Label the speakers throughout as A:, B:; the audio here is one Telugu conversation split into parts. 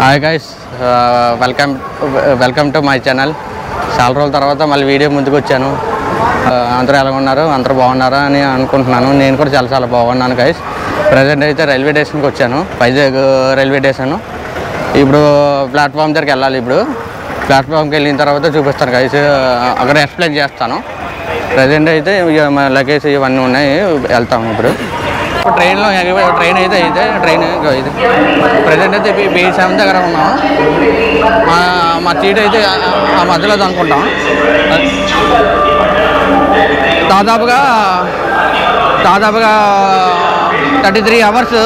A: Hi guys, welcome to my channel. చాలా రోజుల తర్వాత మళ్ళీ వీడియో ముందుకు వచ్చాను. అందరూ ఎలా ఉన్నారు? అందరూ బాగున్నారా అని అనుకుంటున్నాను. నేను కూడా చాలా బాగున్నాను గైస్. ప్రజెంట్ అయితే రైల్వే స్టేషన్కి వచ్చాను, వైజాగ్ రైల్వే స్టేషన్. ఇప్పుడు ప్లాట్ఫామ్ దగ్గరికి వెళ్ళాలి. ఇప్పుడు ప్లాట్ఫామ్కి వెళ్ళిన తర్వాత చూపిస్తాను గైస్, అక్కడ ఎక్స్ప్లెయిన్ చేస్తాను. ప్రజెంట్ అయితే లగేజ్ ఇవన్నీ ఉన్నాయి, వెళ్తాము. ఇప్పుడు ట్రైన్లో ట్రైన్ అయితే ట్రైన్ ఇది ప్రజెంట్ అయితే B7 దగ్గర ఉన్నాము. మా సీట్ అయితే ఆ మధ్యలో అనుకుంటాం. దాదాపుగా 33 అవర్స్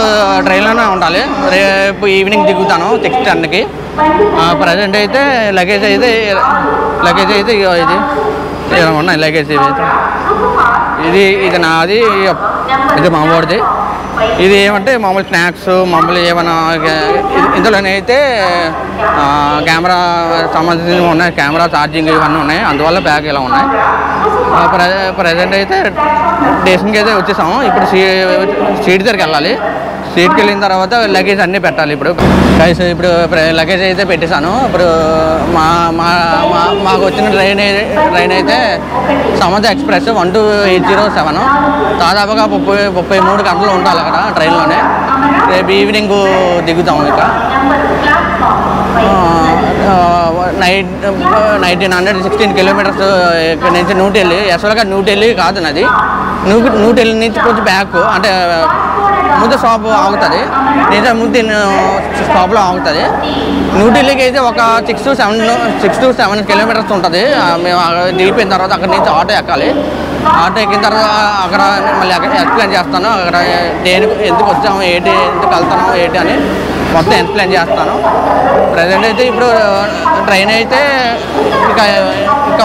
A: ట్రైన్లోనే ఉండాలి. రేపు ఈవినింగ్ దిగుతాను 6:10కి. ప్రజెంట్ అయితే లగేజ్ అయితే ఇది ఉన్నాయి. లగేజ్ ఇది నాది, ఇది మా వాడిది. ఇది ఏమంటే మామూలు స్నాక్స్, మామూలు ఏమైనా ఇందులోనే అయితే కెమెరా సంబంధించినవి ఉన్నాయి. కెమెరా ఛార్జింగ్ ఇవన్నీ ఉన్నాయి, అందువల్ల బ్యాగ్ ఇలా ఉన్నాయి. ప్రజెంట్ అయితే స్టేషన్కి అయితే వచ్చేసాము. ఇప్పుడు సీట్ దగ్గరికి వెళ్ళాలి. సీట్కి వెళ్ళిన తర్వాత లగేజ్ అన్నీ పెట్టాలి. ఇప్పుడు లగేజ్ అయితే పెట్టేశాను. ఇప్పుడు మాకు వచ్చిన ట్రైన్ అయితే సమంత ఎక్స్ప్రెస్ 12807. దాదాపుగా 33 గంటలు ఉండాలి అక్కడ ట్రైన్లోనే. రేపు ఈవినింగ్ దిగుతాము. ఇక 1916 కిలోమీటర్స్ ఇక్కడ నుంచి న్యూఢిల్లీ. యాక్చువల్గా న్యూఢిల్లీ కాదు నాది, న్యూఢిల్లీ నుంచి కొంచెం బ్యాక్, అంటే ముందు స్టాప్ ఆగుతుంది, నిజాముద్దీన్ స్టాప్లో ఆగుతుంది. న్యూఢిల్లీకి అయితే ఒక 6 to 7 కిలోమీటర్స్ ఉంటుంది. మేము దిగిపోయిన తర్వాత అక్కడి నుంచి ఆటో ఎక్కాలి. ఆటో ఎక్కిన తర్వాత అక్కడ మళ్ళీ ఎక్స్ప్లెయిన్ చేస్తాను. అక్కడ ఎందుకు వచ్చాము, ఎందుకు వెళ్తున్నాము అని మొత్తం ఎక్స్ప్లెయిన్ చేస్తాను. ప్రజెంట్ అయితే ఇప్పుడు ట్రైన్ అయితే ఇక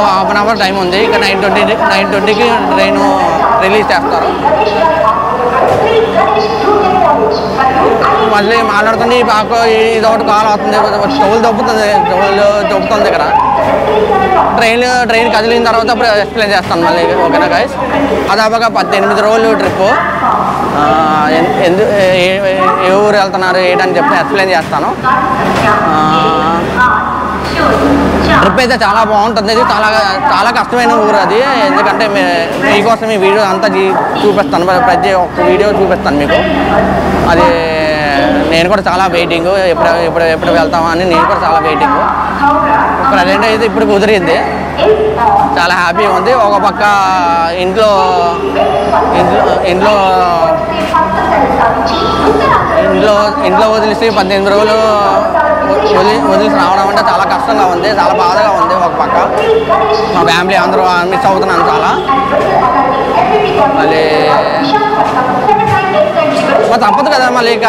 A: 1/2 అవర్ టైం ఉంది. ఇక 9:20కి ట్రైన్ రిలీజ్ చేస్తారు. మళ్ళీ మాట్లాడుతుంది బాగా, ఇది ఒకటి కాల్ అవుతుంది, చెవులు దొబ్బుతుంది ఇక్కడ. ట్రైన్ కదిలిన తర్వాత అప్పుడు ఎక్స్ప్లెయిన్ చేస్తాను మళ్ళీ. ఓకేనా గైస్? దాదాపుగా 18 రోజులు ట్రిప్పు. ఏ ఊరు వెళ్తున్నారు ఏంటని చెప్పి ఎక్స్ప్లెయిన్ చేస్తాను. ట్రిప్ అయితే చాలా బాగుంటుంది. ఇది చాలా కష్టమైన ఊరు అది. ఎందుకంటే మీకోసం ఈ వీడియో అంతా చూపిస్తాను, ప్రతి ఒక్క వీడియో చూపిస్తాను మీకు. అది నేను కూడా చాలా వెయిటింగ్, ఎప్పుడు వెళ్తామా అని నేను కూడా చాలా వెయిటింగ్. ప్రజెంట్ అయితే ఇప్పుడు కుదిరింది, చాలా హ్యాపీగా ఉంది. ఒక పక్క ఇంట్లో వదిలేసి 18 రోజులు వదిలేసి రావడం అంటే చాలా కష్టంగా ఉంది, చాలా బాధగా ఉంది. ఒక పక్క మా ఫ్యామిలీ అందరూ మిస్ అవుతున్నాను చాలా. మళ్ళీ తప్పదు కదా, మళ్ళీ ఇక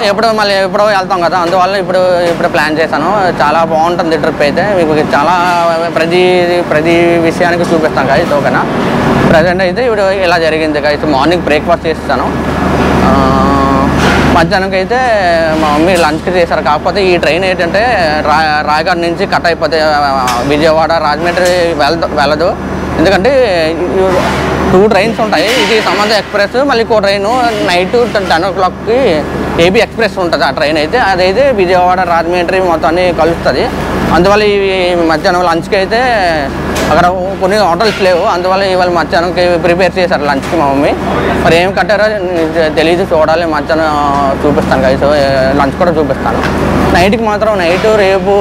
A: ఎప్పుడో వెళ్తాం కదా, అందువల్ల ఇప్పుడు ప్లాన్ చేశాను. చాలా బాగుంటుంది ట్రిప్ అయితే. మీకు చాలా ప్రతి విషయానికి చూపిస్తాను గైస్. ఓకేనా? ప్రజెంట్ అయితే ఇప్పుడు ఇలా జరిగింది గైస్. మార్నింగ్ బ్రేక్ఫాస్ట్ చేస్తాను. మధ్యాహ్నంకి అయితే మా మమ్మీ లంచ్కి చేశారు. కాకపోతే ఈ ట్రైన్ ఏంటంటే రాయగఢ్ నుంచి కట్ అయిపోతే విజయవాడ, రాజమండ్రి వెళ్ళదు. ఎందుకంటే 2 ట్రైన్స్ ఉంటాయి. ఇది సమంత ఎక్స్ప్రెస్, మళ్ళీ ఇంకో ట్రైను నైట్ 10 o'clockకి ఏబీ ఎక్స్ప్రెస్ ఉంటుంది. ఆ ట్రైన్ అయితే అదైతే విజయవాడ, రాజమండ్రి మొత్తాన్ని కలుస్తుంది. అందువల్ల ఈ మధ్యాహ్నం లంచ్కి అయితే అక్కడ కొన్ని హోటల్స్ లేవు, అందువల్ల ఇవాళ మధ్యాహ్నంకి ప్రిపేర్ చేశారు లంచ్కి మా మమ్మీ. మరి ఏం కట్టారో తెలియదు, చూడాలి. మధ్యాహ్నం చూపిస్తాను గైస్, లంచ్ కూడా చూపిస్తాను. నైట్కి మాత్రం రేపు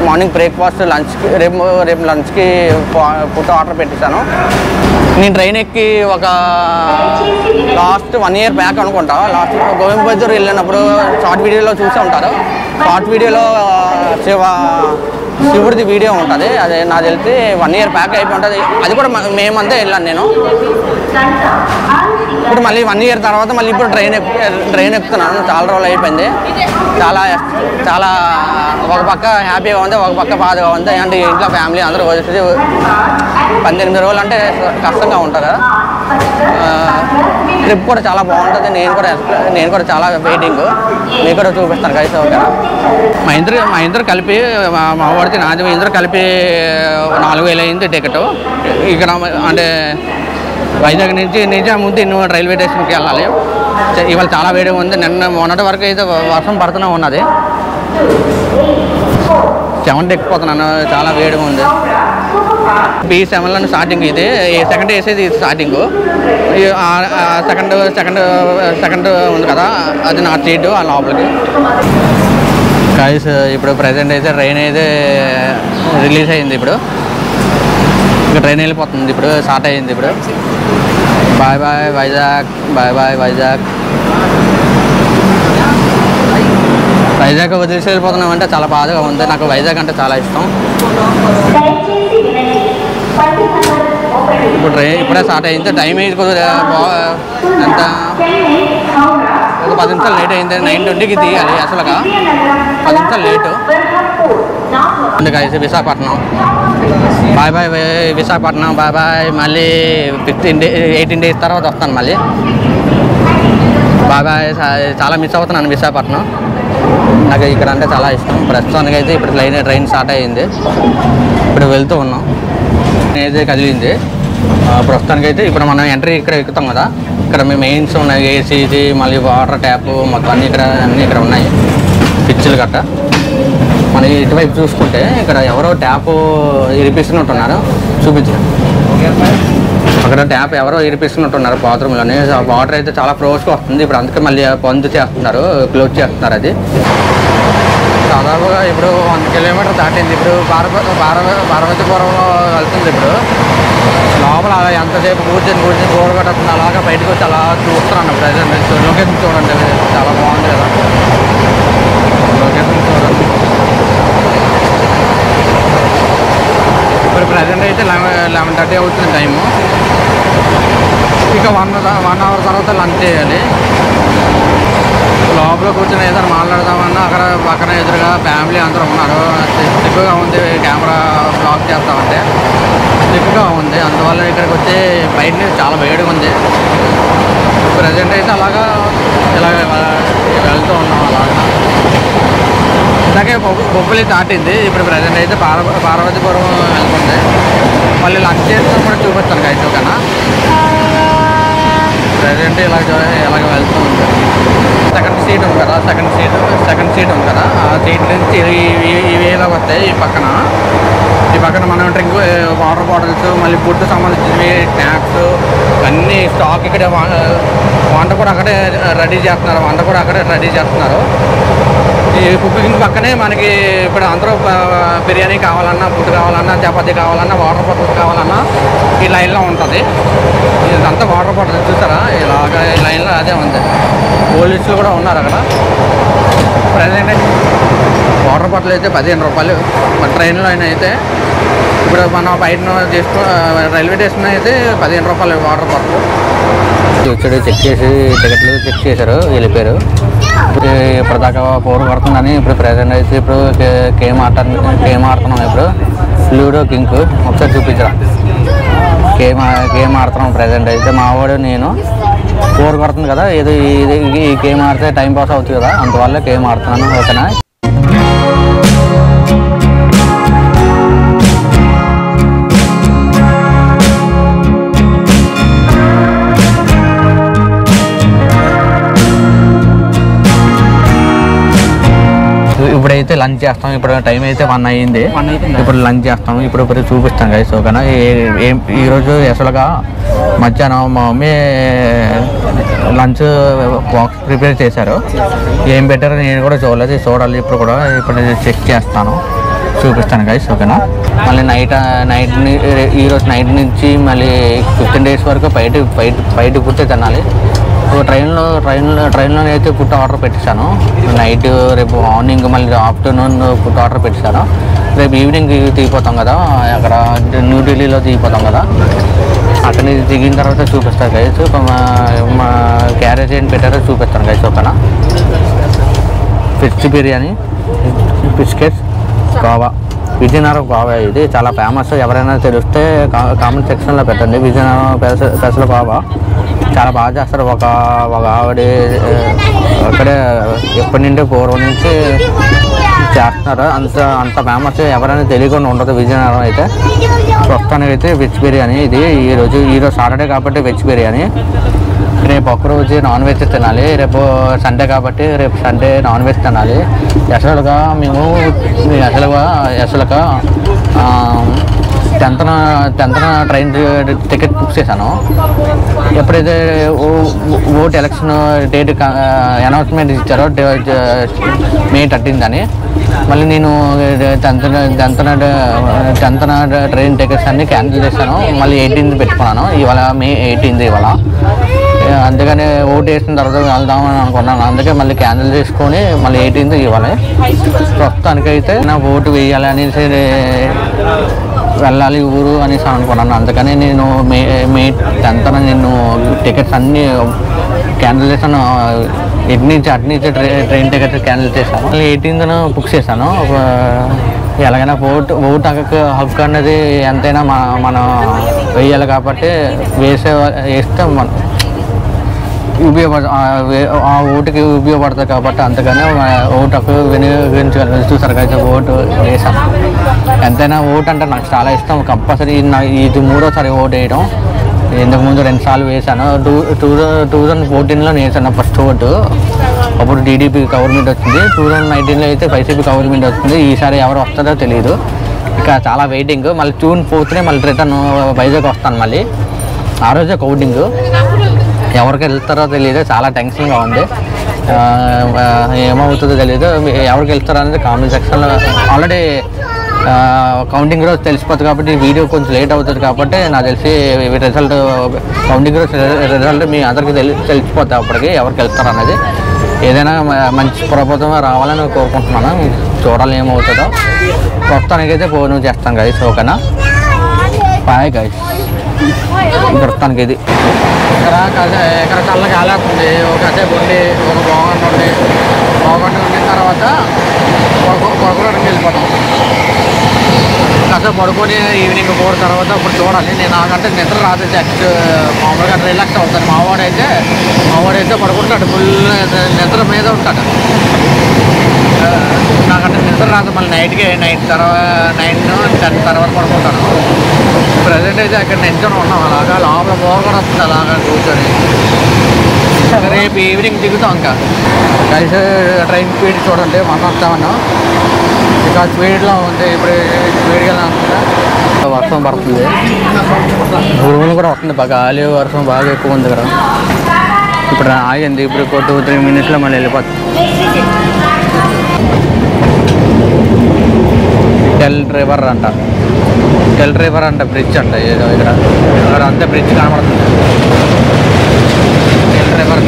A: మార్నింగ్ బ్రేక్ఫాస్ట్, లంచ్కి రేపు లంచ్కి ఫుడ్ ఆర్డర్ పెట్టేశాను. నేను ట్రైన్ ఎక్కి ఒక లాస్ట్ 1 year బ్యాక్ అనుకుంటా, లాస్ట్ గోవిందపూర్ వెళ్ళినప్పుడు షార్ట్ వీడియోలో చూసే ఉంటారు. షార్ట్ వీడియోలో శివుడిది వీడియో ఉంటుంది. అది నాకు తెలిసి 1 year బ్యాక్ అయిపోయి ఉంటుంది. అది కూడా మేమంతా వెళ్ళాను నేను. ఇప్పుడు మళ్ళీ 1 year తర్వాత మళ్ళీ ఇప్పుడు ట్రైన్ ఎక్కుతున్నాను. చాలా రోజులు అయిపోయింది. చాలా ఒక పక్క హ్యాపీగా ఉంది, ఒక పక్క బాధగా ఉంది. అంటే ఇంట్లో ఫ్యామిలీ అందరూ వచ్చి 18 రోజులు అంటే కష్టంగా ఉంటుంది కదా. ట్రిప్ కూడా చాలా బాగుంటుంది. నేను కూడా చాలా వెయిటింగ్. మీకు కూడా చూపిస్తాను గైస్. ఓకేనా? మా ఇద్దరు కలిపి, మా వాడితే నాది, ఇద్దరు కలిపి 4000 అయింది టికెట్. ఇక్కడ అంటే వైజాగ్ నుంచి నిజాముద్దీన్ రైల్వే స్టేషన్కి వెళ్ళాలి. ఇవాళ చాలా వేడిగా ఉంది. మొన్నటి వరకు అయితే వర్షం పడుతూనే ఉన్నది. సెవెంటీ ఎక్కిపోతున్నాను, చాలా వేడిగా ఉంది. B7లో స్టార్టింగ్ ఇది, సెకండ్ వేసేది ఇది స్టార్టింగ్. సెకండ్ ఉంది కదా, అది నా సీటు ఆ లోపలికి. గైస్ ఇప్పుడు ప్రజెంట్ అయితే ట్రైన్ అయితే రిలీజ్ అయింది. ఇప్పుడు ఇంకా ట్రైన్ వెళ్ళిపోతుంది, ఇప్పుడు స్టార్ట్ అయ్యింది. ఇప్పుడు bye bye Vizag, bye bye Vizag. Vizag వదిలేసి వెళ్ళిపోతున్నామంటే చాలా బాధగా ఉంది. నాకు వైజాగ్ అంటే చాలా ఇష్టం. ఇప్పుడు ట్రైన్ ఇప్పుడే స్టార్ట్ అయింది. టైం అయితే ఎంత ఒక 10 నిమిషాలు లేట్ అయింది. 9:20కి తీయాలి, అసలుగా 10 నిమిషాలు లేటు. అందుకైతే Visakhapatnam bye bye Visakhapatnam, bye bye. మళ్ళీ 18 డేస్ తర్వాత వస్తాను మళ్ళీ. Bye bye. చాలా మిస్ అవుతున్నాను విశాఖపట్నం. నాకు ఇక్కడ అంటే చాలా ఇష్టం. ప్రస్తుతానికి అయితే ఇప్పుడు ట్రైన్ స్టార్ట్ అయ్యింది, ఇప్పుడు వెళ్తూ ఉన్నాం. అయితే కదిలింది ప్రస్తుతానికి అయితే. ఇప్పుడు మనం ఎంట్రీ ఇక్కడ ఎక్కుతాం కదా, ఇక్కడ మెయిన్స్ ఉన్నాయి, ఏసీది, మళ్ళీ వాటర్ ట్యాప్ మొత్తం అన్నీ ఇక్కడ ఉన్నాయి, పిచ్చులు గట్ట. మన ఇటువైపు చూసుకుంటే ఇక్కడ ఎవరో ట్యాప్ ఇరిపిస్తున్నట్టున్నారు, చూపించారు. అక్కడ ట్యాప్ ఎవరో ఇరిపిస్తున్నట్టున్నారు బాత్రూంలోనే. వాటర్ అయితే చాలా ఫ్రోస్గా వస్తుంది. ఇప్పుడు అందుకే మళ్ళీ బంద్ చేస్తున్నారు, క్లోజ్ చేస్తున్నారు. అది దాదాపుగా ఇప్పుడు 100 కిలోమీటర్ దాటింది. ఇప్పుడు పార్వతీపురంలో వెళ్తుంది. ఇప్పుడు లోపల ఎంతసేపు కూర్చొని గోడ కట్టుతుంది. అలాగా బయటకు వచ్చి అలా చూస్తున్నాను. ప్రజెంట్ లొకేషన్ చూడండి, చాలా బాగుంది కదా లొకేషన్ చూడండి. ఇప్పుడు ప్రజెంట్ అయితే 11:30 అవుతుంది టైము. ఇక 1 అవర్ తర్వాత లంచ్ చేయాలి. లోపల కూర్చొని ఏదైనా మాట్లాడదామన్నా అక్కడ పక్కన ఎదురుగా ఫ్యామిలీ అందరూ ఉన్నారు. సిగ్గుగా ఉంది కెమెరా బ్లాక్ చేస్తామంటే, సిగ్గుగా ఉంది. అందువల్ల ఇక్కడికి వచ్చి బయట నుంచి చాలా వేడిగా ఉంది. ప్రజెంట్ అయితే అలాగా వెళ్తూ ఉన్నాం. అలాగా ఇందాకే బొబ్బిలి దాటింది. ఇప్పుడు ప్రజెంట్ అయితే పార్వతీపురం వెళ్తుంది. మళ్ళీ లంచ్ చేస్తే కూడా చూపిస్తాను గైస్. ఓకేనా, ప్రజెంట్ ఇలాగ వెళ్తూ ఉంది. సెకండ్ సీట్ ఉంది కదా, సెకండ్ సీట్ ఉంది కదా, ఆ సీట్ నుంచి ఇవేలా వస్తాయి. ఈ పక్కన మనం డ్రింక్ వాటర్ బాటిల్స్, మళ్ళీ ఫుడ్ సంబంధించినవి, స్నాక్స్ అన్నీ స్టాక్ ఇక్కడే. వంట కూడా అక్కడే రెడీ చేస్తున్నారు. ఈ కుకింగ్ పక్కనే మనకి ఇప్పుడు అందరూ బిర్యానీ కావాలన్నా, ఫుడ్ కావాలన్నా, చపాతీ కావాలన్నా, వాటర్ బాటిల్స్ కావాలన్నా ఈ లైన్లో ఉంటుంది. ఇదంతా వాటర్ బాటిల్ చూసారా, ఇలాగ ఈ లైన్లో అదే ఉంది. పోలీసులు కూడా ఉన్నారు అక్కడ. ప్రజెంట్ వాటర్ బాటిల్ అయితే 15 రూపాయలు. మన ట్రైన్లో అయితే ఇప్పుడు మనం బయట రైల్వే స్టేషన్ అయితే 15 రూపాయలు వాటర్ బాటిల్. వచ్చాడు, చెక్ చేసి టికెట్లు చెక్ చేశారు, వెళ్ళిపోయారు. ఇప్పటిదాకా 4 పడుతుందని. ఇప్పుడు ప్రజెంట్ అయితే ఇప్పుడు గేమ్ ఆడుతున్నాం. ఇప్పుడు లూడో కింగ్ ఒకసారి చూపించరా. గేమ్ ఆడుతున్నాం ప్రజెంట్ అయితే. మా వాడు నేను 4 పడుతుంది కదా, ఈ గేమ్ ఆడితే టైం పాస్ అవుతుంది కదా, అందువల్ల గేమ్ ఆడుతున్నాను. ఓకేనా. ఇప్పుడైతే లంచ్ చేస్తాం. ఇప్పుడు టైం అయితే 1 అయ్యింది. ఇప్పుడు లంచ్ చేస్తాం. ఇప్పుడు చూపిస్తాం గైస్. ఓకేనా. ఈరోజు అసలుగా మధ్యాహ్నం మా మమ్మీ లంచ్ బాక్స్ ప్రిపేర్ చేశారు. ఏం పెట్టారో నేను కూడా చూడాలి. ఇప్పుడు చెక్ చేస్తాను, చూపిస్తాను గైస్. ఓకేనా. మళ్ళీ ఈరోజు నైట్ నుంచి మళ్ళీ 15 డేస్ వరకు బయట పుట్టే తినాలి. ట్రైన్లో అయితే ఫుడ్ ఆర్డర్ పెట్టేశాను. నైట్ రేపు మార్నింగ్ మళ్ళీ ఆఫ్టర్నూన్ ఫుడ్ ఆర్డర్ పెట్టేశాను. రేపు ఈవినింగ్ దిగిపోతాం కదా, అక్కడ న్యూఢిల్లీలో దిగిపోతాం కదా, అక్కడ దిగిన తర్వాత చూపిస్తాను గైస్. మా క్యారేజ్ ఏం పెట్టారో చూపిస్తాను గైస్. ఓకేనా. ఫిష్ బిర్యానీ, బిస్కెట్స్, గోవా, విజయనగరం గోవా ఇది చాలా ఫేమస్. ఎవరైనా తెలిస్తే కామెంట్ సెక్షన్లో పెట్టండి. విజయనగరం స్పెషల్ గోవా చాలా బాగా చేస్తారు. ఒక ఆవిడ అక్కడే ఎప్పటి నుండి పూర్వం నుంచి చేస్తున్నారు. అంత ఫేమస్. ఎవరైనా తెలియకుండా ఉండదు విజయనగరం అయితే. ప్రస్తుతానికి అయితే వెజ్ బిర్యానీ ఇది. ఈరోజు సాటర్డే కాబట్టి వెజ్ బిర్యానీ. రేపు ఒక్కరోజు నాన్ వెజ్ తినాలి. రేపు సండే కాబట్టి రేపు సండే నాన్ వెజ్ తినాలి. అసలుగా మేము అసలుగా 10th ట్రైన్ టికెట్ బుక్ చేశాను. ఎప్పుడైతే ఓట్ ఎలక్షన్ డేట్ అనౌన్స్మెంట్ ఇచ్చారో May 13th అని, మళ్ళీ నేను 10th ట్రైన్ టికెట్స్ అన్నీ క్యాన్సిల్ చేశాను. మళ్ళీ 18th పెట్టుకున్నాను. ఇవాళ May 18th ఇవాళ. అందుకని ఓటు వేసిన తర్వాత వెళ్దామని అనుకున్నాను. అందుకే మళ్ళీ క్యాన్సిల్ చేసుకొని మళ్ళీ 18th ఇవ్వాలి. ప్రస్తుతానికైతే నా ఓటు వేయాలి అనేసి వెళ్ళాలి ఊరు అనేసి అనుకున్నాను. అందుకని నేను May 10th నేను టికెట్స్ అన్నీ క్యాన్సిల్ చేశాను. ఇటు నుంచి ట్రైన్ టికెట్స్ క్యాన్సిల్ చేశాను. మళ్ళీ 18th బుక్ చేశాను. ఎలాగైనా ఓటు హక్కు అన్నది ఎంతైనా మనం వేయాలి కాబట్టి వేస్తే మనం ఆ ఓటుకి ఉపయోగపడుతుంది కాబట్టి అందుకనే ఓటు హక్కు వినియోగించగలను. చూసారు కదా, ఓటు వేసాను. ఎంతైనా ఓటు అంటే నాకు చాలా ఇష్టం. కంపల్సరీ ఇది 3వ ఓటు వేయడం. ఇంతకుముందు 2 సార్లు వేసాను. 2014లో వేసాను ఫస్ట్ ఓటు. అప్పుడు టీడీపీ గవర్నమెంట్ వచ్చింది. 2019లో అయితే వైసీపీ గవర్నమెంట్ వచ్చింది. ఈసారి ఎవరు వస్తారో తెలియదు. ఇక చాలా వెయిటింగ్. మళ్ళీ June 4th మళ్ళీ రిటర్న్ వైజాగ్ వస్తాను. మళ్ళీ ఆ రోజే కౌంటింగ్. ఎవరికి వెళ్తారో తెలియదు. చాలా టెన్షన్గా ఉంది. ఏమవుతుందో తెలియదు. ఎవరికి వెళ్తారో అనేది కామెంట్ సెక్షన్లో ఆల్రెడీ కౌంటింగ్ రోజు తెలిసిపోతుంది కాబట్టి వీడియో కొంచెం లేట్ అవుతుంది కాబట్టి నాకు తెలిసి రిజల్ట్ కౌంటింగ్ రోజు రిజల్ట్ మీ అందరికీ తెలిసిపోతుంది అప్పటికి ఎవరికి వెళ్తారు అనేది. ఏదైనా మంచి ప్రభుత్వం రావాలని కోరుకుంటున్నాను. చూడాలి ఏమవుతుందో. ప్రస్తుతానికైతే ఫోన్ చేస్తాను గైస్. ఓకేనా, బాయ్ గైస్. ప్రస్తుతానికి ఇది ఇక్కడ చల్ల కాలేస్తుంది. ఒకసేపు ఉండి ఒక బాగుండి ఉండిన తర్వాత కొరకూడకి వెళ్ళిపోతాం. కాసేపు పడుకొని ఈవినింగ్ 4 తర్వాత ఇప్పుడు చూడాలి. నేను నాకంటే నిద్ర రాదు. జస్ట్ మామూలుగా రిలాక్స్ అవుతాను. మావాడైతే పడుకుంటాడు. ఫుల్ నిద్ర మీద ఉంటాడు. నాకంటే నిద్ర రాదు. మళ్ళీ నైట్ తర్వాత 9-10 తర్వాత పడుకుంటాను. ప్రజెంట్ అయితే అక్కడ నించొని ఉన్నాం. అలాగా లోపల పోగొడ వస్తుంది. అలాగా కూర్చొని రేపు ఈవినింగ్ దిగుతాం. ఇంకా కలిసి ట్రైన్ స్పీడ్ చూడండి. 107 ఇక స్పీడ్లో ఉంది. ఇప్పుడు స్పీడ్గా వెళ్తున్నా. వర్షం పడుతుంది. ఉరుములు కూడా వస్తుంది. గాలి వర్షం బాగా ఎక్కువ ఉంది కదా. ఇప్పుడు ఆగింది. ఇప్పుడు 2-3 minutesలో మళ్ళీ వెళ్ళిపోతుంది. టెల్ రివర్ అంట బ్రిడ్జ్ అంట. ఏదో ఇక్కడ అంతే బ్రిడ్జ్ కనబడుతుంది. Tell river.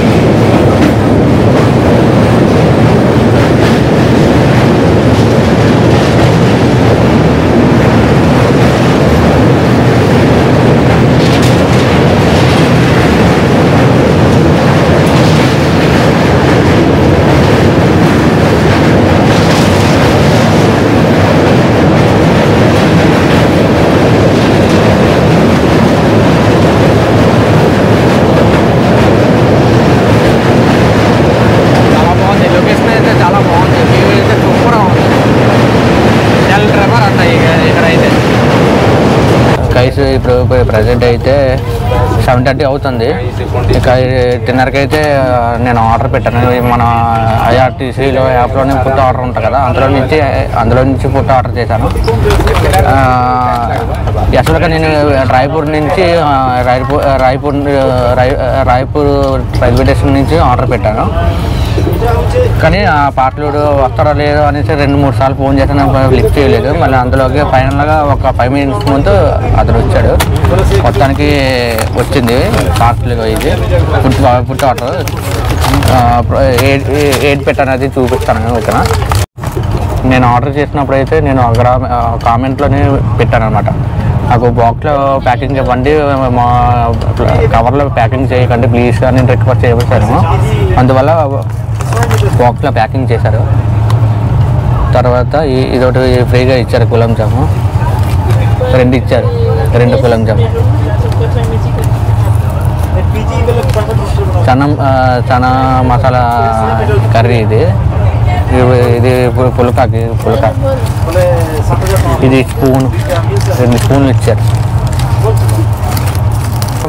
A: ఇప్పుడు ప్రజెంట్ అయితే 7:30 అవుతుంది. ఇక డిన్నర్కి అయితే నేను ఆర్డర్ పెట్టాను. మన IRTCలో యాప్లోనే ఫుడ్ ఆర్డర్ ఉంటుంది కదా, అందులో నుంచి ఫుడ్ ఆర్డర్ చేశాను. యాక్చువల్గా నేను రాయ్పూర్ నుంచి రాయ్పూర్ రైల్వే స్టేషన్ నుంచి ఆర్డర్ పెట్టాను. కానీ ఆ పార్ట్లుడు వస్తాడో లేదో అనేసి 2-3 సార్లు ఫోన్ చేశాను. లిఫ్ట్ చేయలేదు. మళ్ళీ అందులోకి ఫైనల్గా ఒక 5 minutes ముందు అతను వచ్చాడు. మొత్తానికి వచ్చింది పార్ట్లుగా. ఇది ఫుడ్ ఆర్డర్ ఏది పెట్టానది చూపిస్తాను. ఓకేనా, నేను ఆర్డర్ చేసినప్పుడు అయితే నేను అక్కడ కామెంట్లోనే పెట్టాను అనమాట. నాకు బాక్స్లో ప్యాకింగ్ ఇవ్వండి, మా కవర్లో ప్యాకింగ్ చేయకండి ప్లీజ్ అని నేను రిక్వెస్ట్ చేశాను. అందువల్ల బాక్స్లో ప్యాకింగ్ చేశారు. తర్వాత ఇదొకటి ఫ్రీగా ఇచ్చారు. గులాబ్ జాము 2 ఇచ్చారు. 2 గులాబ్ జాము. చనా మసాలా కర్రీ. ఇది పుల్కా. ఇది 2 స్పూన్లు ఇచ్చారు.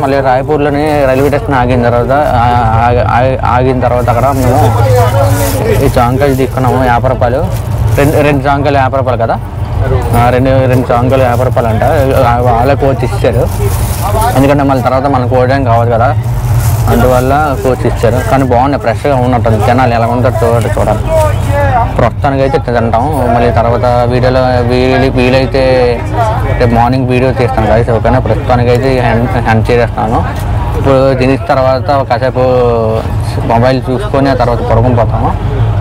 A: మళ్ళీ రాయపూర్లోని రైల్వే స్టేషన్ ఆగిన తర్వాత అక్కడ మేము ఈ జాంకాయలు తీసుకున్నాము 50 రూపాయలు. రెండు జాంకాయలు 50 రూపాయలు కదా, రెండు జాంకాయలు 50 రూపాయలు అంట. వాళ్ళే కోచ్ ఇచ్చారు, ఎందుకంటే మళ్ళీ తర్వాత మనం కోయడానికి కావాలి కదా, అందువల్ల కోచ్ ఇచ్చారు. కానీ బాగున్నాయి, ఫ్రెష్గా ఉన్నట్టు. జనాలు ఎలా ఉంటారు చూడాలి. ప్రస్తుతానికి అయితే తింటాం, మళ్ళీ తర్వాత వీడియోలో వీలైతే రేపు మార్నింగ్ వీడియో తీస్తాను కదా. ఓకేనా, ప్రస్తుతానికి అయితే హ్యాండ్ చేస్తున్నాను. ఇప్పుడు తినేసిన తర్వాత కాసేపు మొబైల్ చూసుకొని ఆ తర్వాత పడుకుని పోతాము.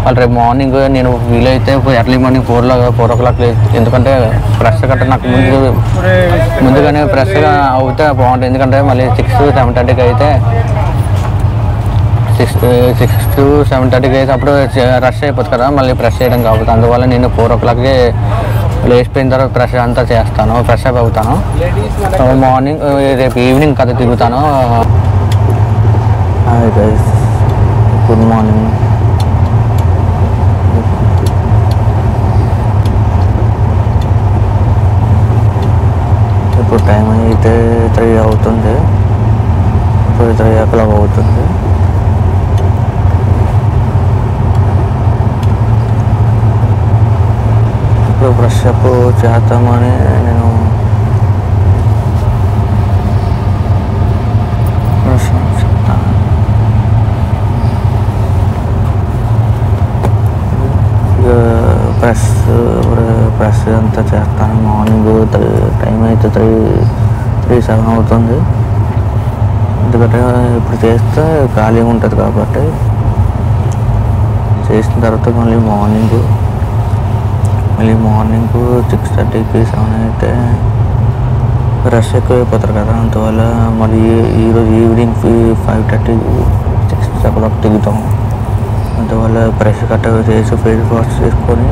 A: వాళ్ళు రేపు మార్నింగ్ నేను వీలైతే ఎర్లీ మార్నింగ్ 4 o'clock, ఎందుకంటే ఫ్రెష్ గట్ట నాకు ముందుగానే ఫ్రెష్గా అవుతే బాగుంటుంది. ఎందుకంటే మళ్ళీ 6 to 7:30కి అయితే 6 to 7:30కి అయితే అప్పుడు రష్ అయిపోతుంది కదా, మళ్ళీ ఫ్రెష్ చేయడం కాకపోతే. అందువల్ల నేను 4 o'clockకి లేచిపోయిన తర్వాత ఫ్రెష్ అంతా చేస్తాను, ఫ్రెష్ అప్ అవుతాను. మార్నింగ్ రేపు ఈవినింగ్ కదా దిగుతాను. Hi guys, good morning. ఇప్పుడు టైం అయితే 3 అవుతుంది, ఇప్పుడు 3 o'clock అవుతుంది. ఇప్పుడు ఫ్రెష్ అప్ చేద్దామని నేను ప్రెస్ అంతా చేస్తాను. మార్నింగ్ టైం అయితే 3:07 అవుతుంది. ఎందుకంటే ఇప్పుడు చేస్తే ఖాళీ ఉంటుంది కాబట్టి చేసిన తర్వాత మళ్ళీ మార్నింగ్ 6:30కి 7 అయితే రష్ ఎక్కువ అయిపోతారు కదా, అందువల్ల మళ్ళీ ఈరోజు ఈవినింగ్ 5:30 6 o'clock దిగుతాం. అందువల్ల బ్రష్ కట్ట చేసి ఫేస్ వాష్ చేసుకొని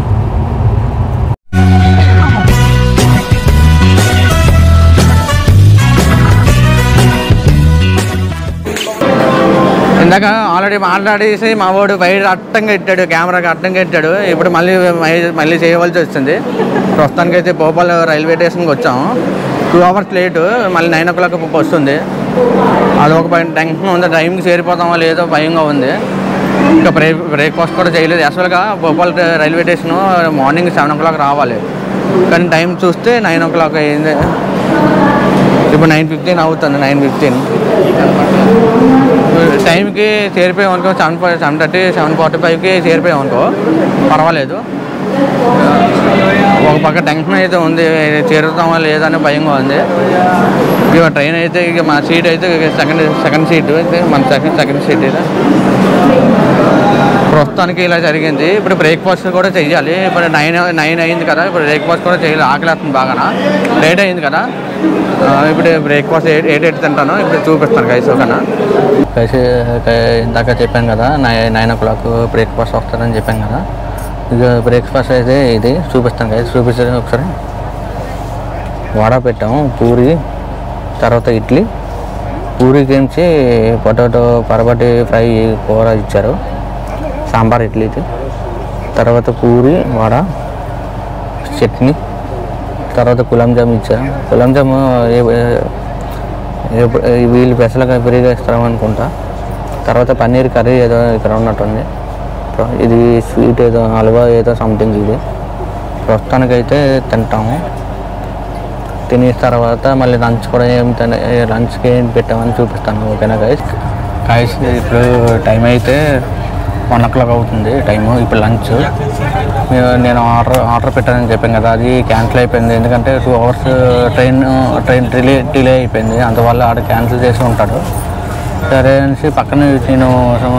A: ఇందాక ఆల్రెడీ మాట్లాడేసి మా వాడు బయట అడ్డంగా ఇట్టాడు, కెమెరాకి అడ్డంగా ఇట్టాడు. ఇప్పుడు మళ్ళీ చేయవలసి వచ్చింది. ప్రస్తుతానికి అయితే భోపాల్ రైల్వే స్టేషన్కి వచ్చాము. 2 hours లేటు, మళ్ళీ 9 o'clock వస్తుంది. అదొక టెన్షన్ ఉంది, టైంకి చేరిపోతామో లేదో భయంగా ఉంది. ఇంకా బ్రేక్ఫాస్ట్ కూడా చేయలేదు. యాక్చువల్గా Bhopal railway station morning 7 o'clock రావాలి, కానీ టైం చూస్తే 9 o'clock అయింది. ఇప్పుడు 9:15 అవుతుంది. 9:15 టైంకి చేరిపోయాం అనుకో, 7:30 7:45కి చేరిపోయాం అనుకో పర్వాలేదు. ఒక పక్క టెన్షన్ అయితే ఉంది, చేరుతామా లేదా అని భయంగా ఉంది. ఇక ట్రైన్ అయితే ఇక మా సీట్ అయితే సెకండ్ సీట్, మన సెకండ్ సీట్. ప్రస్తుతానికి ఇలా జరిగింది. ఇప్పుడు బ్రేక్ఫాస్ట్ కూడా చెయ్యాలి. ఇప్పుడు 9 అయింది కదా, ఇప్పుడు బ్రేక్ఫాస్ట్ కూడా చేయాలి. ఆకలి వస్తుంది బాగా, లేట్ అయింది కదా. ఇప్పుడు బ్రేక్ఫాస్ట్ 8 తింటాను. ఇప్పుడు చూపిస్తాను గైస్. ఓకేనా గైస్, ఇందాక చెప్పాను కదా 9 o'clock బ్రేక్ఫాస్ట్ వస్తుందని చెప్పాను కదా. ఇక బ్రేక్ఫాస్ట్ అయితే ఇది చూపిస్తాను గైస్. చూపిస్తాను ఒకసారి. వడ పెట్టాము, పూరి, తర్వాత ఇడ్లీ. పూరికి పొటాటో పరబటి ఫ్రై కూర ఇచ్చారు, సాంబార్ ఇడ్లీకి. తర్వాత పూరి, వడ, చట్నీ, తర్వాత గులాబ్ జామ్ ఇచ్చారు. గులాబ్ జామ్ వీళ్ళు పెసలుగా ఫ్రీగా ఇస్తామనుకుంటా. తర్వాత పన్నీర్ కర్రీ ఏదో ఇక్కడ ఉన్నట్టుంది. ఇది స్వీట్ ఏదో హల్వా ఏదో సంథింగ్. ఇది ప్రస్తుతానికైతే తింటాము. తినేసిన తర్వాత మళ్ళీ లంచ్ కూడా లంచ్కి ఏం పెట్టామని చూపిస్తాను. ఓకేనా గైస్. ఇప్పుడు టైం అయితే 1 o'clock అవుతుంది టైము. ఇప్పుడు లంచ్ నేను ఆర్డర్ పెట్టానని చెప్పాను కదా, అది క్యాన్సిల్ అయిపోయింది. ఎందుకంటే 2 hours ట్రైన్ డిలే అయిపోయింది, అందువల్ల ఆడ క్యాన్సిల్ చేసి ఉంటాడు. సరే అనేసి పక్కన నేను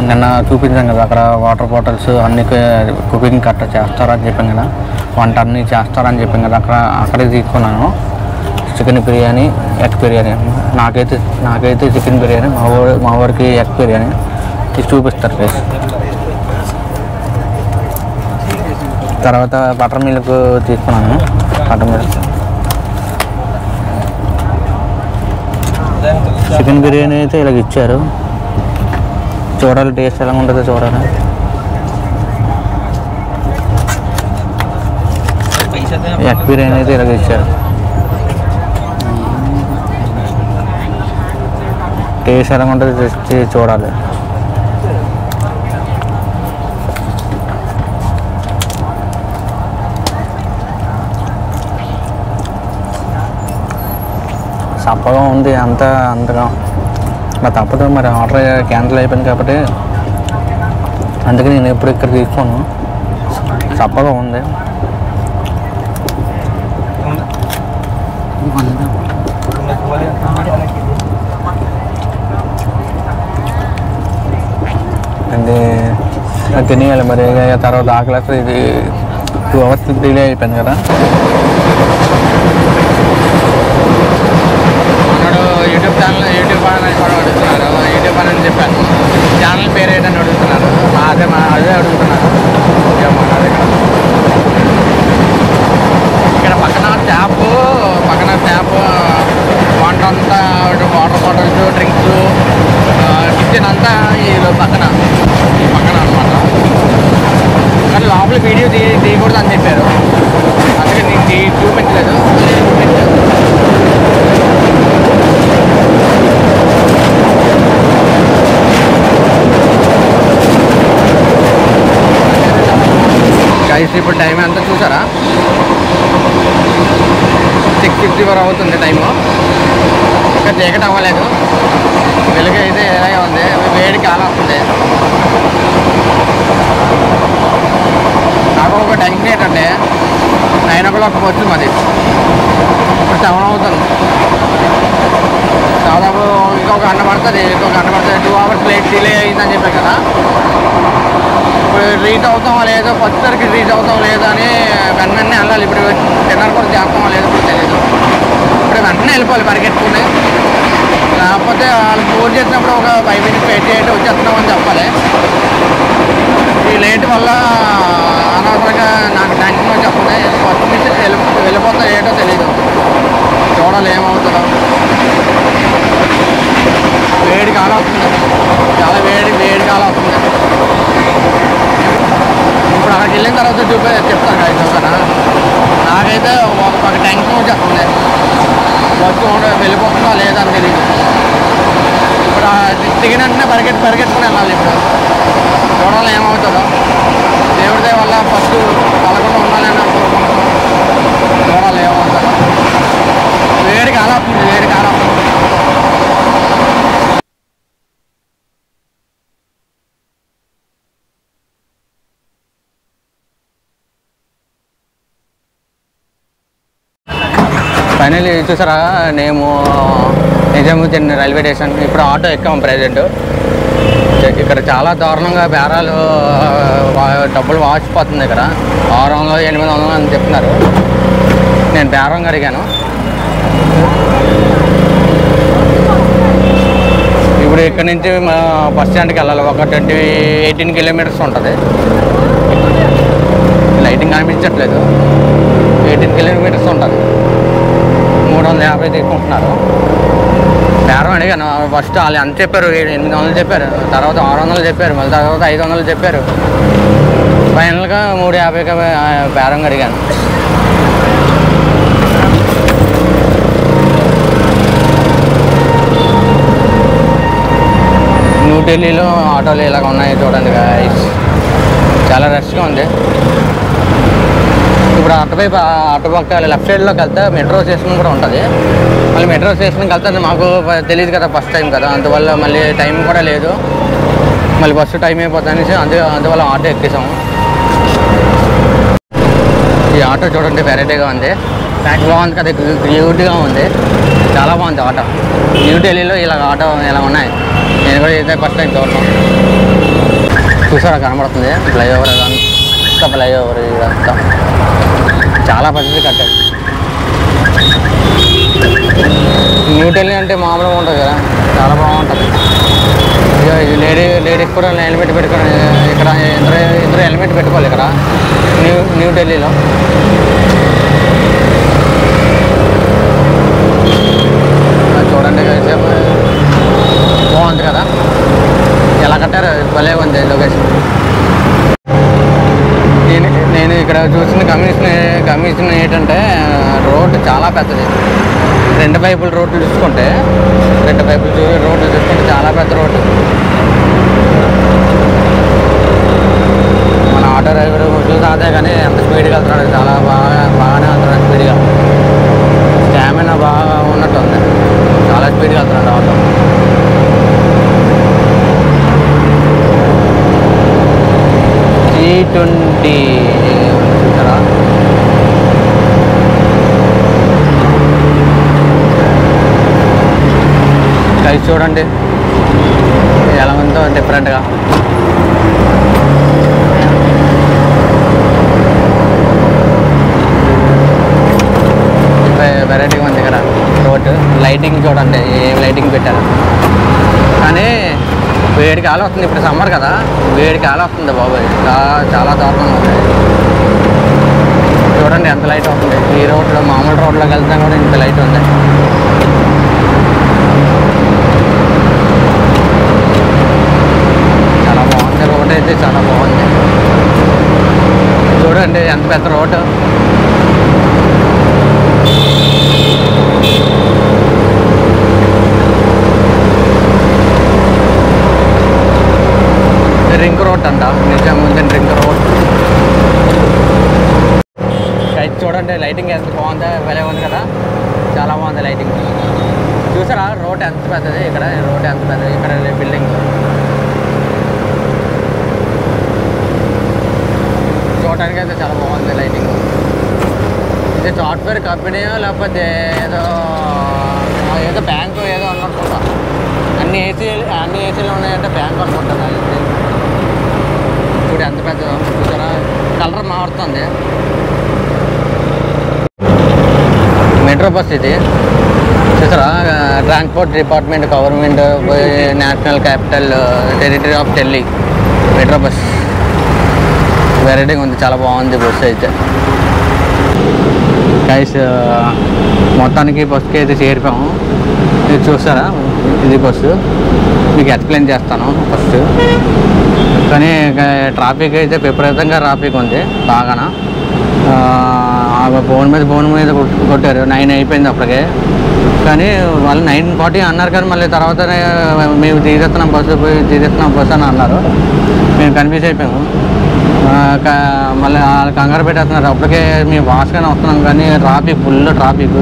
A: నిన్న చూపించాను కదా, అక్కడ వాటర్ బాటిల్స్ అన్ని కుకింగ్ కట్ట చేస్తారని చెప్పాను కదా, వంట అన్నీ చేస్తారని చెప్పాను కదా, అక్కడే తీసుకున్నాను. Chicken biryani, egg biryani. నాకైతే చికెన్ బిర్యానీ, మా ఊరికి ఎగ్ బిర్యానీ. ఇది చూపిస్తారు ప్లేస్. తర్వాత బటర్ మిల్క్ తీసుకున్నాను. బటర్ మిల్క్, చికెన్ బిర్యానీ అయితే ఇలాగ ఇచ్చారు. చూడాలి టేస్ట్ ఎలా ఉంటుందో చూడాలి. ఎగ్ బిర్యానీ అయితే ఇలాగ ఇచ్చారు. టేస్ట్ ఎలా ఉంటుంది తెచ్చి చూడాలి. చప్పగా ఉంది అంతగా మరి తప్పదు, మరి ఆర్డర్ క్యాన్సిల్ అయిపోయింది కాబట్టి అందుకే నేను ఎప్పుడు ఇక్కడ తీసుకోను. చప్పగా ఉంది. అంటే తినేయాలి మరి, తర్వాత ఆకలి. ఇది 2 hours డిలే అయిపోయింది కదా. యూట్యూబ్ ఛానల్ అడుగుతున్నారు. యూట్యూబ్ అని చెప్పాను. ఛానల్ పేరు ఏంటని అడుగుతున్నారు. అదే అడుగుతున్నారు. ఇక్కడ పక్కన ట్యాప్ వంట అంతా, వాటర్ బాటిల్స్, డ్రింక్స్, కిచెన్ అంతా ఈ పక్కన అనమాట. కానీ లోపల వీడియో తీయకూడదు అని చెప్పారు. అందుకే నేను చూపించలేదు. ఇప్పుడు టైం ఎంత చూసారా? 6:54 అవుతుంది టైము. ఇంకా చీకటి అవ్వలేదు. వెలుగు అయితే ఇలాగే ఉంది. వేడి కాలం వస్తుంది. నాకు ఒక టెన్షన్ ఏంటంటే 9 o'clock వచ్చు మాది. ఇప్పుడు 7 అవుతుంది. దాదాపు ఇంకొక గంట పడుతుంది. 2 hours లేట్ డిలే అయిందని చెప్పాను కదా. ఇప్పుడు రీచ్ అవుతామో లేదో, పచ్చరికి రీచ్ అవుతాం లేదో అని వెంటనే వెళ్ళాలి. ఇప్పుడు డిన్నర్ కూడా చేస్తామో లేదో కూడా తెలియదు. ఇప్పుడు వెంటనే వెళ్ళిపోవాలి పరిగెట్టుకుని. లేకపోతే వాళ్ళు ఫోన్ చేసినప్పుడు ఒక 5 minutes వెయిట్ చేయండి వచ్చేస్తున్నామని చెప్పాలి. ఈ లేట్ వల్ల అనవసరంగా నాకు టెన్షన్ వచ్చేస్తుంది. ఫస్ట్ నుంచి వెళ్ళిపోతా ఏంటో తెలీదు. చూడాలి ఏమవుతుందో. వేడి కాలం వస్తుంది. చాలా వేడి కాలం వస్తుంది. ఇప్పుడు అక్కడికి వెళ్ళిన తర్వాత చెప్తాను కదా చూసారా. నాకైతే ఒక టెన్షన్ వచ్చేస్తుంది. బస్సు వెళ్ళిపోతుందా లేదా అని తెలియదు. ఇప్పుడు దిగిన వెంటనే పరిగెట్టుకుని వెళ్ళాలి. ఇప్పుడు చూడాలి ఏమవుతుందో. దేవుడి వల్ల ఫస్ట్ కలగకుండా ఉండాలని అనుకుంటున్నాను. చూడాలి ఏమవుతుందో. వేడి కాలం ఫైనల్లీ చూసారా. మేము నిజాముద్దీన్ రైల్వే స్టేషన్. ఇప్పుడు ఆటో ఎక్కాము ప్రెజెంట్. ఇక్కడ చాలా దారుణంగా బేరాలు, డబ్బులు వాచిపోతుంది. ఇక్కడ 600 800 అని చెప్తున్నారు. నేను బేరంగా అడిగాను. ఇప్పుడు ఇక్కడ నుంచి బస్ స్టాండ్కి వెళ్ళాలి. ఒక 18 kilometers ఉంటుంది. లైటింగ్ కనిపించట్లేదు. 18 kilometers ఉంటుంది. 350 తీసుకుంటున్నారు. బేరం అడిగాను. ఫస్ట్ వాళ్ళు ఎంత చెప్పారు? 800 చెప్పారు. తర్వాత 600 చెప్పారు. మళ్ళీ తర్వాత 500 చెప్పారు. ఫైనల్గా 350కి బేరంగా అడిగాను. న్యూఢిల్లీలో ఆటోలు ఇలాగ ఉన్నాయి చూడండి గైస్. చాలా రష్గా ఉంది. ఇప్పుడు అటుపక్క లెఫ్ట్ సైడ్లోకి వెళ్తే మెట్రో స్టేషన్ కూడా ఉంటుంది. మళ్ళీ మెట్రో స్టేషన్కి వెళ్తే మాకు తెలియదు కదా, ఫస్ట్ టైం కదా. అందువల్ల మళ్ళీ టైం కూడా లేదు. మళ్ళీ బస్సు టైం అయిపోతుంది అనేసి అందువల్ల ఆటో ఎక్కేసాము. ఈ ఆటో చూడండి వెరైటీగా ఉంది. బాగుంది కదా, క్యూట్గా ఉంది. చాలా బాగుంది ఆటో. న్యూఢిల్లీలో ఇలా ఆటో ఇలా ఉన్నాయి. నేను కూడా ఇదే ఫస్ట్ టైం చూడటం. చూసారా కనబడుతుంది ఫ్లైఓవర్. ఇదంతా ఫ్లైఓవర్. ఇదంతా చాలా పద్ధతి కట్టారు. న్యూఢిల్లీ అంటే మామూలుగా ఉంటుంది కదా, చాలా బాగుంటుంది. లేడీస్ కూడా హెల్మెట్ పెట్టుకొని ఇక్కడ ఇద్దరు హెల్మెట్ పెట్టుకోవాలి ఇక్కడ న్యూఢిల్లీలో. చూడండి బాగుంది కదా, ఎలా కట్టారు, భలే ఉంది లొకేషన్. నేను ఇక్కడ చూసిన గమనించిన ఏంటంటే రోడ్డు చాలా పెద్దది. రెండు వైపుల రోడ్లు చూసుకుంటే చాలా పెద్ద రోడ్డు. మన ఆటో డ్రైవర్ ముసలి తాతే కానీ ఎంత స్పీడ్గా వెళ్తున్నాడు, చాలా బాగానే వెళ్తున్నాడు. స్పీడ్గా స్టామినా బాగా ఉన్నట్టు ఉంది, చాలా స్పీడ్గా వెళ్తున్నాడు ఆటో. G20 చూసారా, సైజ్ చూడండి ఎలా ఉందో డిఫరెంట్గా. వెరైటీగా ఉంది ఇక్కడ రోడ్డు. లైటింగ్ చూడండి, ఏం లైటింగ్ పెట్టారు. కానీ వేడి కాలం వస్తుంది, ఇప్పుడు సమ్మర్ కదా, వేడి కాలం వస్తుంది బాబాయ్, చాలా దారుణంగా ఉంది. చూడండి ఎంత లైట్ వస్తుంది. ఈ రోడ్లో మామూలు రోడ్లోకి వెళ్తాం కూడా ఇంత లైట్ ఉంది. చాలా బాగుంది రోడ్ అయితే, చాలా బాగుంది. చూడండి ఎంత పెద్ద రోడ్డు. రింగ్ రోడ్ అంట, నిజాముద్దీన్ రింగ్ రోడ్. అయితే చూడండి లైటింగ్ ఎంత బాగుందో, భలే ఉంది కదా, చాలా బాగుంది లైటింగ్. చూసారా రోడ్ ఎంత పెద్దది, ఇక్కడ రోడ్ ఎంత పెద్దది, ఇక్కడ బిల్డింగ్ చూడటానికి అయితే చాలా బాగుంది లైటింగ్. ఇది సాఫ్ట్వేర్ కంపెనీయో లేకపోతే ఏదో బ్యాంకు ఏదో అనుకుంటా. అన్ని ఏసీలు ఉన్నాయంటే బ్యాంకు అనుకుంటాను. చూడు ఎంత పెద్ద, చూసారా కలర్ మారుతుంది. మెట్రో బస్ ఇది చూసారా, transport department government national capital territory of Delhi metro bus. వెరైటీగా ఉంది, చాలా బాగుంది బస్సు అయితే. గైస్ మొత్తానికి బస్సుకి అయితే చేరిపోయాము. ఇది చూసారా, ఇది బస్సు, మీకు ఎక్స్ప్లెయిన్ చేస్తాను ఫస్ట్. కానీ ట్రాఫిక్ అయితే విపరీతంగా ట్రాఫిక్ ఉంది బాగా. బోన్ మీద కొట్టారు. 9 అయిపోయింది అప్పటికే. కానీ వాళ్ళు 9:40 అన్నారు, కానీ మళ్ళీ తర్వాత మేము తీసేస్తున్నాం బస్సు అని అన్నారు. మేము కన్ఫ్యూజ్ అయిపోయాము. మళ్ళీ వాళ్ళు కంగారు పెట్టేస్తున్నారు. అప్పటికే మేము వాష్గానే వస్తున్నాం, కానీ ఫుల్ ట్రాఫిక్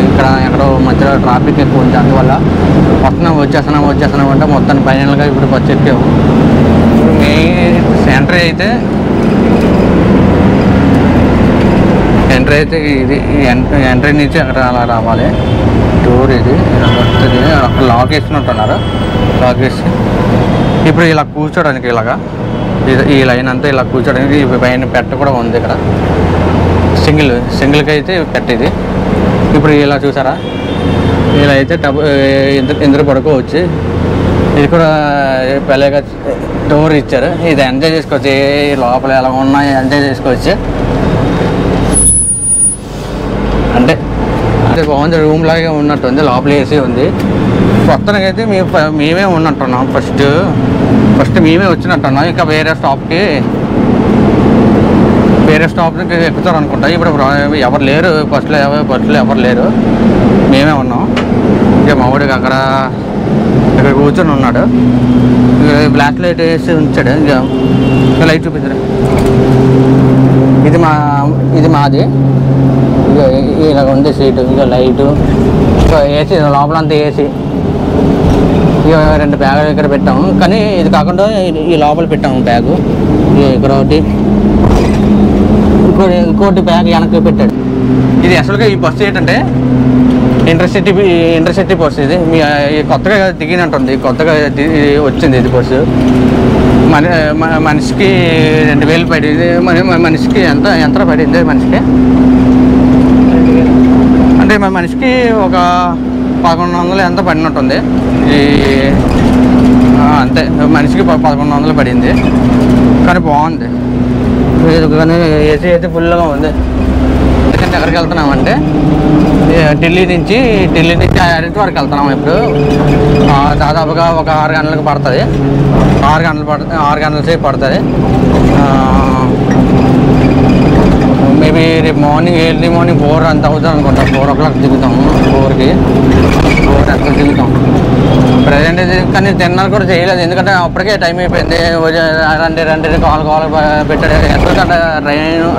A: ఇక్కడ ఎక్కడో మధ్యలో ట్రాఫిక్ ఎక్కువ ఉంది. అందువల్ల వచ్చేస్తున్నాం అంటే మొత్తాన్ని ఫైనల్గా ఇప్పుడు బస్సు ఎక్కాము. ఇప్పుడు మెయిన్ ఎంట్రీ అయితే ఇది ఎంట్రీ నుంచి అక్కడ అలా రావాలి. టూర్ ఇది వస్తుంది. అక్కడ లాక్ వేసినట్టున్నారు. లాక్ వేసి ఇప్పుడు ఇలా కూర్చోడానికి ఇలాగా ఈ లైన్ అంతా ఇలా కూర్చోడానికి పైన పెట్ట కూడా ఉంది. ఇక్కడ సింగిల్కి అయితే పెట్టేది. ఇప్పుడు ఇలా చూసారా, ఇలా అయితే ఇందరు పడుకోవచ్చు. ఇది కూడా పెళ్ళగా డోర్ ఇచ్చారు. ఇది ఎంజాయ్ చేసుకోవచ్చు, లోపల ఎలా ఉన్నాయి ఎంజాయ్ చేసుకోవచ్చు. అంటే బాగుంది, రూమ్ లాగే ఉన్నట్టుంది. లోపల ఏసీ ఉంది. కొత్తనకైతే మేమే ఉన్నట్టున్నాం. ఫస్ట్ మేమే వచ్చినట్టున్నాం. ఇంకా వేరే స్టాప్కి ఎక్కుతారు అనుకుంటా. ఇప్పుడు ఎవరు లేరు, బస్సులో ఎవరు లేరు, మేమే ఉన్నాం. ఇక మావాడికి అక్కడ కూర్చొని ఉన్నాడు. బ్లాక్ లైట్ వేసి ఉంచాడు. ఇంకా లైట్ చూపించాడు. ఇది మాది. ఇలాగ ఉంది సీటు, ఇక లైటు, ఏసీ లోపలంతా ఏసీ. ఇక 2 బ్యాగులు ఇక్కడ పెట్టాము. కానీ ఇది కాకుండా ఈ లోపల పెట్టాము బ్యాగు. ఇక్కడ ఒకటి, ఇంకోటి బ్యాగ్ వెనక్కి పెట్టాడు. ఇది అసలుగా ఈ బస్సు ఏంటంటే ఇంటర్సిటీ బస్సు. ఇది కొత్తగా దిగినట్టుంది, కొత్తగా వచ్చింది ఇది బస్సు. మనిషికి 2000 పడింది. మనిషికి ఎంత పడింది మనిషికి అంటే మనిషికి ఒక 1100 ఎంత పడినట్టుంది. అంతే, మనిషికి 1100 పడింది. కానీ బాగుంది. కానీ ఏసీ అయితే ఫుల్గా ఉంది. ఎందుకంటే ఎక్కడికి వెళ్తున్నామంటే ఢిల్లీ నుంచి హైదరాబాద్ వరకు వెళ్తున్నాం. ఇప్పుడు దాదాపుగా ఒక 6 గంటలకు పడుతుంది. 6 గంటల సేపు పడుతుంది. మేబీ రేపు మార్నింగ్ ఎర్లీ మార్నింగ్ 4 అంత అవుతాం అనుకుంటాం. 4 o'clock దిగుతాం. 4కి 4 అట్లా దిగుతాం ప్రజెంట్. కానీ తిన్నారు కూడా చేయలేదు, ఎందుకంటే అప్పటికే టైం అయిపోయింది. రండి కాల్ పెట్టాడు. ఎందుకంటే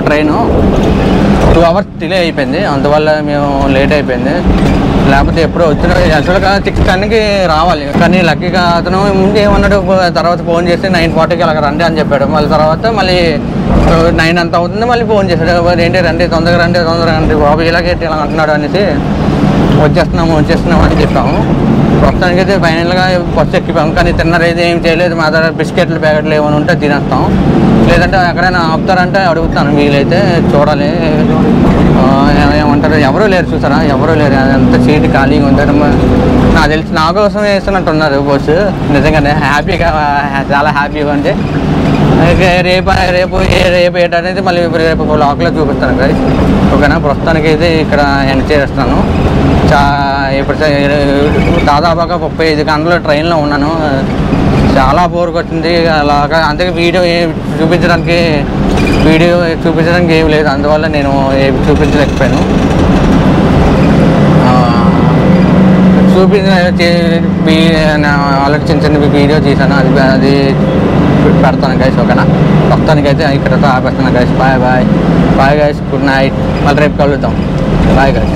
A: ట్రైను 2 hours డిలే అయిపోయింది, అందువల్ల మేము లేట్ అయిపోయింది. లేకపోతే ఎప్పుడో వచ్చిన యాక్చువల్గా 6:10కి రావాలి. కానీ లక్కీగా అతను ముందు ఏమన్నాడు, తర్వాత ఫోన్ చేసి 9:40కి అలాగ రండి అని చెప్పాడు. మళ్ళీ తర్వాత మళ్ళీ 9 అంత అవుతుంది, మళ్ళీ ఫోన్ చేశాడు. ఏంటి రండి, తొందరగా రండి బాబు, ఇలాగేంటి ఇలా అంటున్నాడు అనేసి వచ్చేస్తున్నాము అని చెప్పాము. ప్రస్తుతానికి అయితే ఫైనల్గా బస్సు ఎక్కిపోయాము. కానీ తిన్నర్ అయితే ఏం చేయలేదు. మా దగ్గర బిస్కెట్లు ప్యాకెట్లు ఏమైనా ఉంటే తినేస్తాం, లేదంటే ఎక్కడైనా ఆపుతారంటే అడుగుతాను. వీలైతే చూడాలి. ఏమంటారు, ఎవరూ లేరు చూసారా, ఎవరూ లేరు. అంత సీట్ ఖాళీగా ఉంది. నాకు తెలిసి నా కోసం వేస్తున్నట్టు ఉన్నారు బస్సు. నిజంగానే హ్యాపీగా, చాలా హ్యాపీగా ఉంది. రేపు ఏంటనేది మళ్ళీ రేపు బ్లాగ్లో చూపిస్తాను గైస్. ఓకేనా, ప్రస్తుతానికి అయితే ఇక్కడ ఎండ్ చేస్తాను. ఇప్పుడు దాదాపుగా 35 గంటలు ట్రైన్లో ఉన్నాను. చాలా బోర్ కొట్టింది అలాగా. అందుకే వీడియో చూపించడానికి ఏం లేదు, అందువల్ల నేను చూపించలేకపోయాను. ఆల్రెడీ చిన్న వీడియో తీసాను, అది పెడతాను గైస్. ఓకేనా, ప్రస్తుతానికి అయితే ఇక్కడతో ఆపేస్తాను guys. Bye guys, good night. మళ్ళీ రేపు కలుద్దాం. Bye guys.